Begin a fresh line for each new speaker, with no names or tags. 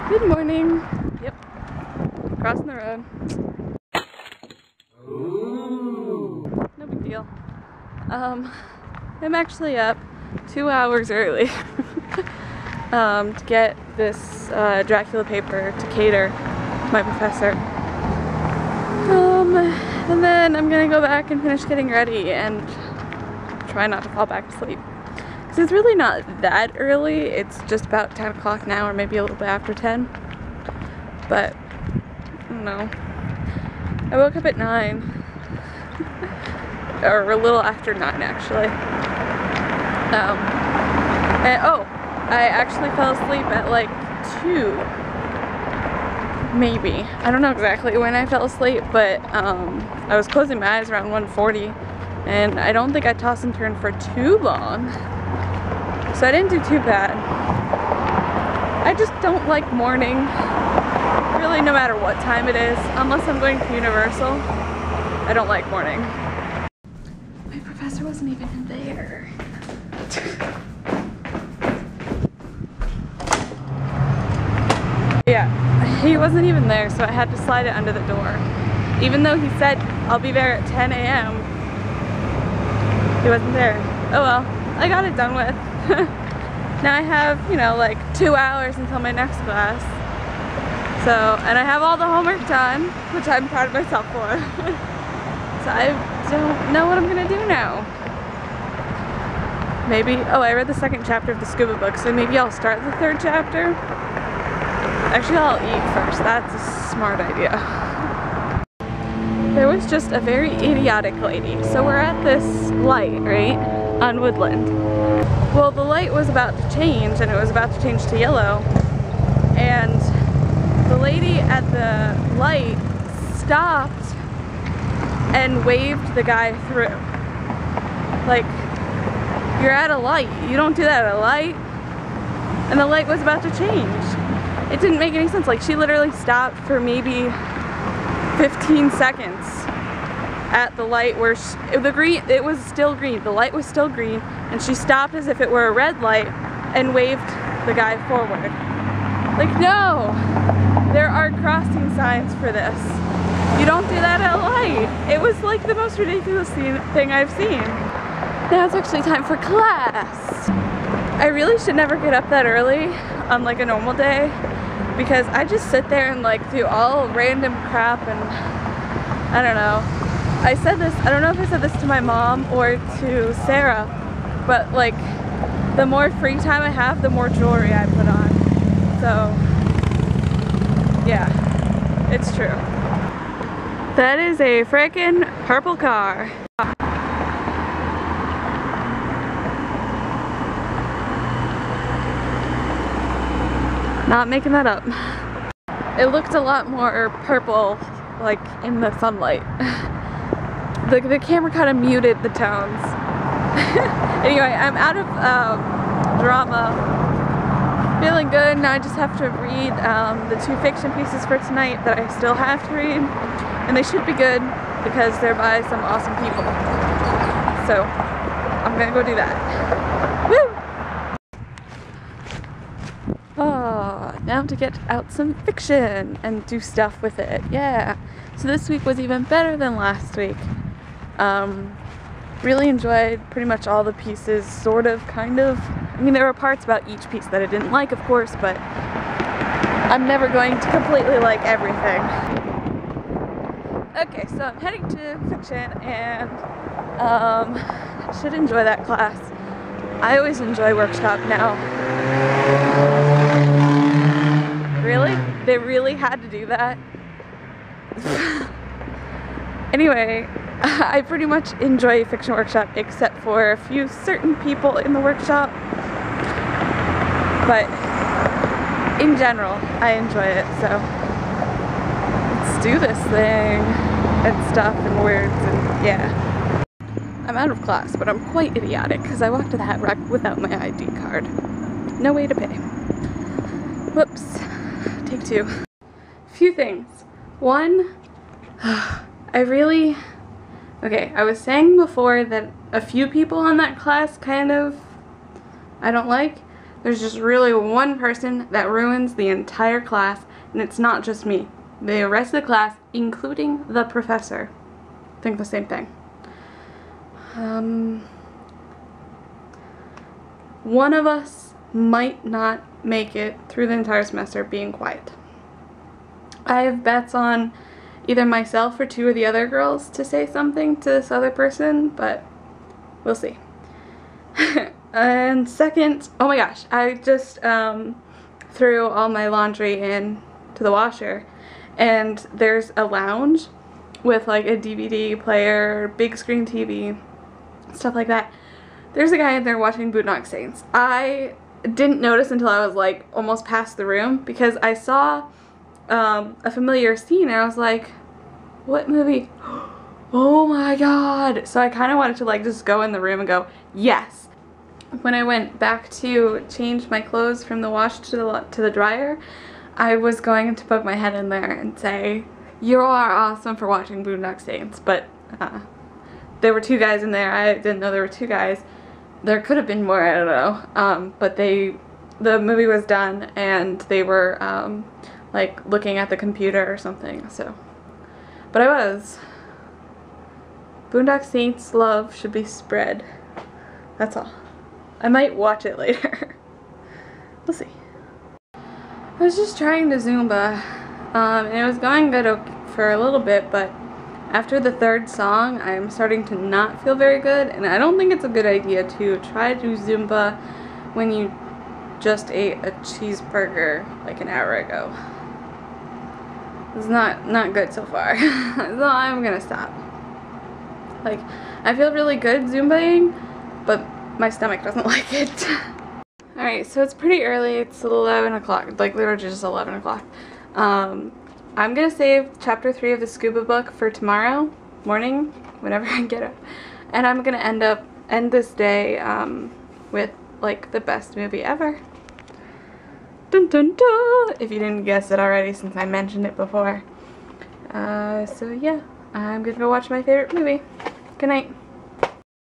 Good morning. Yep. Crossing the road. Ooh. No big deal. I'm actually up 2 hours early to get this Dracula paper to cater to my professor. And then I'm gonna go back and finish getting ready and try not to fall back asleep. Because it's really not that early. It's just about 10 o'clock now, or maybe a little bit after 10. But, I don't know. I woke up at 9. Or a little after 9, actually. I actually fell asleep at like 2. Maybe. I don't know exactly when I fell asleep, but I was closing my eyes around 1:40, and I don't think I tossed and turned for too long. So I didn't do too bad. I just don't like morning, really, no matter what time it is, unless I'm going to Universal. I don't like morning. My professor wasn't even in there. Yeah, he wasn't even there, so I had to slide it under the door. Even though he said, I'll be there at 10 a.m. He wasn't there. Oh well, I got it done with. Now I have, you know, like 2 hours until my next class. So, and I have all the homework done, which I'm proud of myself for. So I don't know what I'm gonna do now. Maybe, oh, I read the 2nd chapter of the Scuba book, so maybe I'll start the 3rd chapter. Actually, I'll eat first. That's a smart idea. There was just a very idiotic lady. So we're at this light, right? On Woodland. Well, the light was about to change, and it was about to change to yellow. And the lady at the light stopped and waved the guy through. Like, you're at a light. You don't do that at a light. And the light was about to change. It didn't make any sense. Like, she literally stopped for maybe 15 seconds at the light where it was still green. The light was still green, and she stopped as if it were a red light and waved the guy forward. Like, no! There are crossing signs for this. You don't do that at a light. It was like the most ridiculous thing I've seen. Now it's actually time for class. I really should never get up that early on like a normal day, because I just sit there and like do all random crap, and I don't know. I said this, I don't know if I said this to my mom or to Sarah, but like the more free time I have, the more jewelry I put on. So yeah, it's true. That is a frickin' purple car. Not making that up. It looked a lot more purple, like, in the sunlight. The camera kind of muted the tones. Anyway, I'm out of drama. Feeling good. Now I just have to read the 2 fiction pieces for tonight that I still have to read. And they should be good because they're by some awesome people. So, I'm gonna go do that. Woo! Oh, now to get out some fiction and do stuff with it. Yeah. So this week was even better than last week. Really enjoyed pretty much all the pieces, sort of, kind of. I mean, there were parts about each piece that I didn't like, of course, but I'm never going to completely like everything. Okay, so I'm heading to fiction, and I should enjoy that class. I always enjoy workshop now. Really? They really had to do that? Anyway, I pretty much enjoy fiction workshop except for a few certain people in the workshop. But in general, I enjoy it, so let's do this thing and stuff and words and yeah. I'm out of class, but I'm quite idiotic because I walked to the hat rack without my ID card. No way to pay. Whoops. Take 2. Few things. One, okay, I was saying before that a few people on that class kind of I don't like, There's just really one person that ruins the entire class, and it's not just me. The rest of the class, including the professor, think the same thing. One of us might not make it through the entire semester being quiet. I have bets on either myself or two of the other girls to say something to this other person, but we'll see. And second, oh my gosh, I just threw all my laundry in to the washer, and there's a lounge with like a DVD player, big screen TV, stuff like that. There's a guy in there watching Boondock Saints. I didn't notice until I was like almost past the room, because I saw a familiar scene and I was like, what movie? Oh my god. So I kind of wanted to like just go in the room and go, yes. When I went back to change my clothes from the wash to the dryer, I was going to poke my head in there and say, you are awesome for watching Boondock Saints, but there were two guys in there. I didn't know there were two guys. There could have been more, I don't know, but the movie was done and they were like looking at the computer or something, so. But I was. Boondock Saints love should be spread. That's all. I might watch it later. We'll see. I was just trying to Zumba, and it was going good for a little bit, but after the third song, I'm starting to not feel very good, and I don't think it's a good idea to try to do Zumba when you just ate a cheeseburger like an hour ago. It's not good so far. So I'm gonna stop. Like, I feel really good Zumbaing, but my stomach doesn't like it. Alright, so it's pretty early. It's 11 o'clock. Like, literally just 11 o'clock. I'm gonna save chapter 3 of the scuba book for tomorrow morning, whenever I get up. And I'm gonna end this day with, like, the best movie ever. Dun dun dun! If you didn't guess it already, since I mentioned it before. So yeah, I'm gonna go watch my favorite movie. Good night.